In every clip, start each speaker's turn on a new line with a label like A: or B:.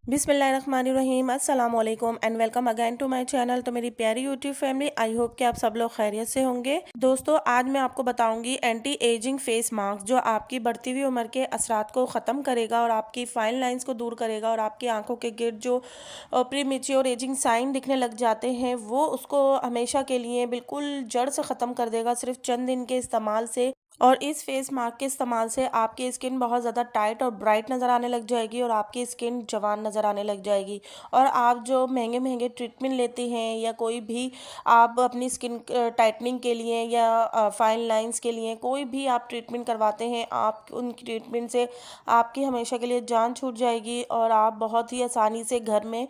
A: बिस्मिल्लाहिर्रहमानिर्रहीम अस्सलाम वालेकुम and welcome again to my channel. तो मेरी प्यारी यूट्यूब फैमिली, आई होप कि आप सब लोग खैरियत से होंगे। दोस्तों, आज मैं आपको बताऊंगी एंटी एजिंग फेस मास्क जो आपकी बढ़ती हुई उम्र के असरात को ख़त्म करेगा और आपकी फाइन लाइंस को दूर करेगा और आपकी आंखों के गिर्द जो प्री मेच्योर एजिंग साइन दिखने लग जाते हैं वो उसको हमेशा के लिए बिल्कुल जड़ से ख़त्म कर देगा सिर्फ चंद दिन के इस्तेमाल से। और इस फेस मास्क के इस्तेमाल से आपकी स्किन बहुत ज़्यादा टाइट और ब्राइट नज़र आने लग जाएगी और आपकी स्किन जवान नज़र आने लग जाएगी। और आप जो महंगे महंगे ट्रीटमेंट लेते हैं या कोई भी आप अपनी स्किन टाइटनिंग के लिए या फाइन लाइंस के लिए कोई भी आप ट्रीटमेंट करवाते हैं, आप उन ट्रीटमेंट से आपकी हमेशा के लिए जान छूट जाएगी और आप बहुत ही आसानी से घर में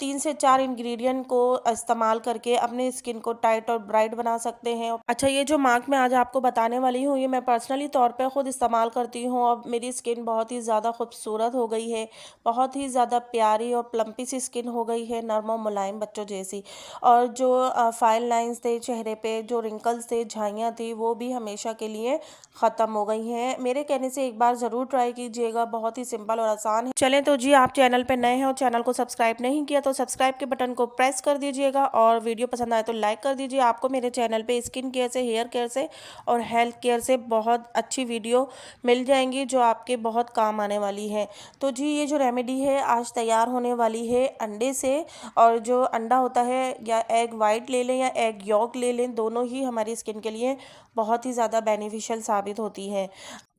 A: 3 से 4 इंग्रेडिएंट को इस्तेमाल करके अपने स्किन को टाइट और ब्राइट बना सकते हैं। अच्छा, ये जो मास्क मैं आज आपको बताने वाली हूँ ये मैं पर्सनली तौर पे ख़ुद इस्तेमाल करती हूँ और मेरी स्किन बहुत ही ज़्यादा खूबसूरत हो गई है, बहुत ही ज़्यादा प्यारी और प्लम्पी सी स्किन हो गई है, नरम और मुलायम बच्चों जैसी। और जो फाइन लाइंस थे चेहरे पे, जो रिंकल्स थे, झाइयाँ थी, वो भी हमेशा के लिए ख़त्म हो गई हैं। मेरे कहने से एक बार ज़रूर ट्राई कीजिएगा, बहुत ही सिंपल और आसान है। चलें तो जी, आप चैनल पे नए हैं और चैनल को सब्सक्राइब नहीं किया तो सब्सक्राइब के बटन को प्रेस कर दीजिएगा और वीडियो पसंद आए तो लाइक कर दीजिए। आपको मेरे चैनल पे स्किन केयर से, हेयर केयर से और हेल्थ केयर से बहुत अच्छी वीडियो मिल जाएंगी जो आपके बहुत काम आने वाली है। तो जी, ये जो रेमेडी है आज तैयार होने वाली है अंडे से। और जो अंडा होता है, या एग वाइट ले लें या एग यॉक ले लें, दोनों ही हमारी स्किन के लिए बहुत ही ज़्यादा बेनिफिशियल साबित होती है।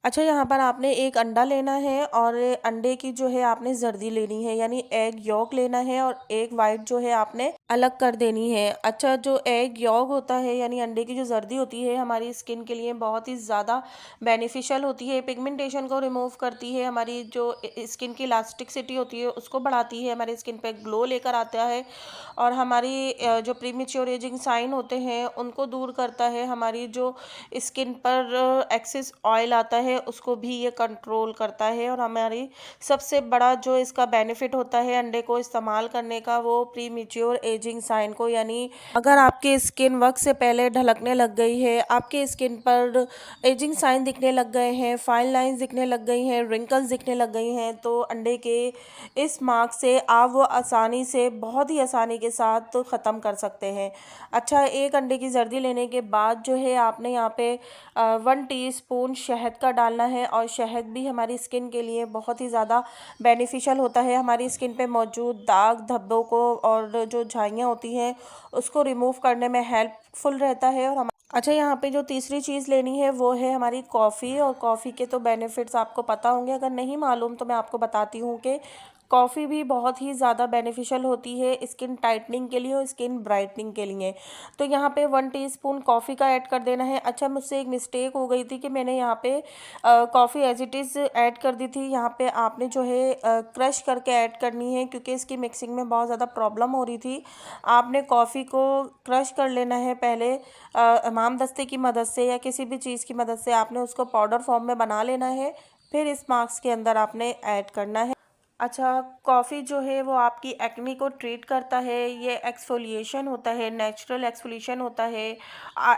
A: अच्छा, यहाँ पर आपने एक अंडा लेना है और अंडे की जो है आपने जर्दी लेनी है, यानी एग यॉक लेना है और एग वाइट जो है आपने अलग कर देनी है। अच्छा, जो एग यॉक होता है यानी अंडे की जो जर्दी होती है हमारी स्किन के लिए बहुत ही ज़्यादा बेनिफिशियल होती है, पिगमेंटेशन को रिमूव करती है, हमारी जो स्किन की इलास्टिसिटी होती है उसको बढ़ाती है, हमारी स्किन पे ग्लो लेकर आता है और हमारी जो प्रीमेच्योर एजिंग साइन होते हैं उनको दूर करता है। हमारी जो स्किन पर एक्सेस ऑयल आता है उसको भी ये कंट्रोल करता है। और हमारी सबसे बड़ा जो इसका बेनिफिट होता है अंडे को इस्तेमाल करने का, वो प्री मेच्योर एजिंग साइन को, यानी अगर आपकी स्किन वक्त से पहले ढलकने लग गई है, आपके स्किन पर एजिंग साइन दिखने लग गए हैं, फाइन लाइंस दिखने लग गई हैं, रिंकल्स दिखने लग गई हैं, तो अंडे के इस मास्क से आप वो आसानी से, बहुत ही आसानी के साथ ख़त्म कर सकते हैं। अच्छा, एक अंडे की जर्दी लेने के बाद जो है आपने यहाँ पे 1 टीस्पून शहद का डालना है और शहद भी हमारी स्किन के लिए बहुत ही ज़्यादा बेनिफिशियल होता है। हमारी स्किन पे मौजूद दाग धब्बों को और जो झाइयाँ होती हैं उसको रिमूव करने में हेल्पफुल रहता है। और हम अच्छा, यहाँ पे जो तीसरी चीज़ लेनी है वो है हमारी कॉफ़ी। और कॉफ़ी के तो बेनिफिट्स आपको पता होंगे, अगर नहीं मालूम तो मैं आपको बताती हूँ कि कॉफ़ी भी बहुत ही ज़्यादा बेनिफिशियल होती है स्किन टाइटनिंग के लिए और स्किन ब्राइटनिंग के लिए। तो यहाँ पे 1 टीस्पून कॉफ़ी का ऐड कर देना है। अच्छा, मुझसे एक मिस्टेक हो गई थी कि मैंने यहाँ पे coffee as it is add कर दी थी। यहाँ पे आपने जो है क्रश करके ऐड करनी है, क्योंकि इसकी मिक्सिंग में बहुत ज़्यादा प्रॉब्लम हो रही थी। आपने कॉफ़ी को क्रश कर लेना है पहले, हमाम दस्ते की मदद से या किसी भी चीज़ की मदद से आपने उसको पाउडर फॉर्म में बना लेना है, फिर इस मास्क के अंदर आपने ऐड करना है। अच्छा, कॉफ़ी जो है वो आपकी एक्ने को ट्रीट करता है, ये एक्सफोलिएशन होता है, नेचुरल एक्सफोलिएशन होता है,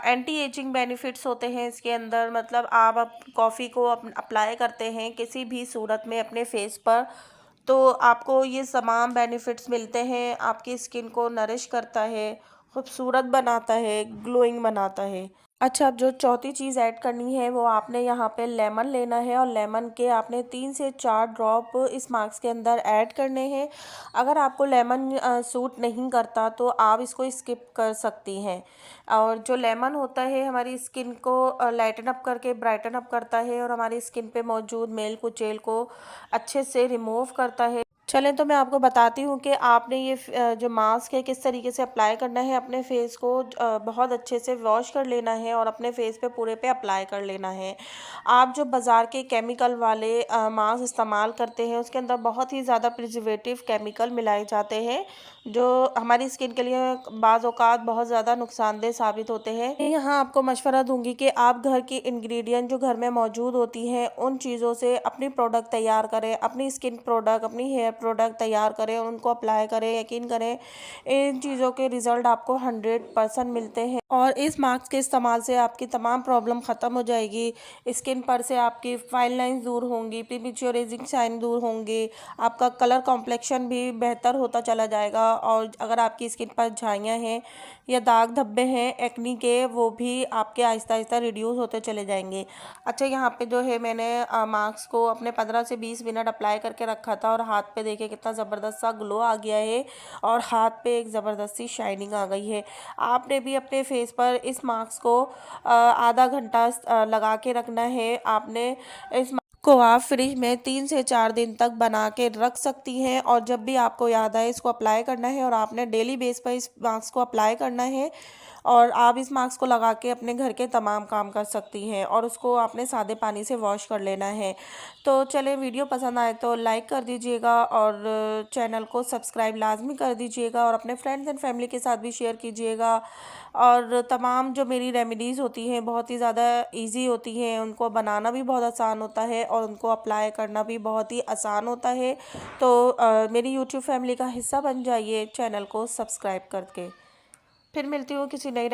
A: एंटी एजिंग बेनिफिट्स होते हैं इसके अंदर। मतलब आप कॉफ़ी को अप्लाई करते हैं किसी भी सूरत में अपने फेस पर, तो आपको ये तमाम बेनिफिट्स मिलते हैं। आपकी स्किन को नरिश करता है, खूबसूरत बनाता है, ग्लोइंग बनाता है। अच्छा, अब जो चौथी चीज़ ऐड करनी है वो आपने यहाँ पे लेमन लेना है और लेमन के आपने 3 से 4 ड्रॉप इस मास्क के अंदर ऐड करने हैं। अगर आपको लेमन सूट नहीं करता तो आप इसको स्किप कर सकती हैं। और जो लेमन होता है हमारी स्किन को लाइटन अप करके ब्राइटन अप करता है और हमारी स्किन पे मौजूद मेल कुचेल को अच्छे से रिमूव करता है। चलें तो मैं आपको बताती हूँ कि आपने ये जो मास्क है किस तरीके से अप्लाई करना है। अपने फेस को बहुत अच्छे से वॉश कर लेना है और अपने फेस पे पूरे पे अप्लाई कर लेना है। आप जो बाज़ार के केमिकल वाले मास्क इस्तेमाल करते हैं उसके अंदर बहुत ही ज़्यादा प्रिजर्वेटिव केमिकल मिलाए जाते हैं जो हमारी स्किन के लिए बाज़ औक़ात बहुत ज़्यादा नुकसानदेह साबित होते हैं। मैं यहाँ आपको मशवरा दूंगी कि आप घर की इंग्रेडिएंट जो घर में मौजूद होती हैं उन चीज़ों से अपनी प्रोडक्ट तैयार करें, अपनी स्किन प्रोडक्ट, अपनी हेयर प्रोडक्ट तैयार करें, उनको अप्लाई करें। यकीन करें इन चीज़ों के रिज़ल्ट आपको 100% मिलते हैं और इस मास्क के इस्तेमाल से आपकी तमाम प्रॉब्लम ख़त्म हो जाएगी। स्किन पर से आपकी फाइन लाइंस दूर होंगी, प्रीमेच्योर एजिंग साइन दूर होंगे, आपका कलर कॉम्प्लेक्शन भी बेहतर होता चला जाएगा और अगर आपकी स्किन पर झाइयाँ हैं या दाग धब्बे हैं एक्नी के, वो भी आपके आहिस्ता आहिस्ता रिड्यूस होते चले जाएंगे। अच्छा, यहाँ पे जो है मैंने मास्क को अपने 15 से 20 मिनट अप्लाई करके रखा था और हाथ पे देखे कितना ज़बरदस्त सा ग्लो आ गया है और हाथ पे एक ज़बरदस्त सी शाइनिंग आ गई है। आपने भी अपने फेस पर इस मास्क को आधा घंटा लगा के रखना है। आपने इस को आप फ्रिज में 3 से 4 दिन तक बना के रख सकती हैं और जब भी आपको याद आए इसको अप्लाई करना है और आपने डेली बेस पर इस मास्क को अप्लाई करना है और आप इस मास्क को लगा के अपने घर के तमाम काम कर सकती हैं और उसको आपने सादे पानी से वॉश कर लेना है। तो चले, वीडियो पसंद आए तो लाइक कर दीजिएगा और चैनल को सब्सक्राइब लाजमी कर दीजिएगा और अपने फ्रेंड्स एंड फैमिली के साथ भी शेयर कीजिएगा। और तमाम जो मेरी रेमेडीज़ होती हैं बहुत ही ज़्यादा इजी होती हैं, उनको बनाना भी बहुत आसान होता है और उनको अप्लाई करना भी बहुत ही आसान होता है। तो मेरी यूट्यूब फैमिली का हिस्सा बन जाइए चैनल को सब्सक्राइब करके। फिर मिलती हूँ किसी नई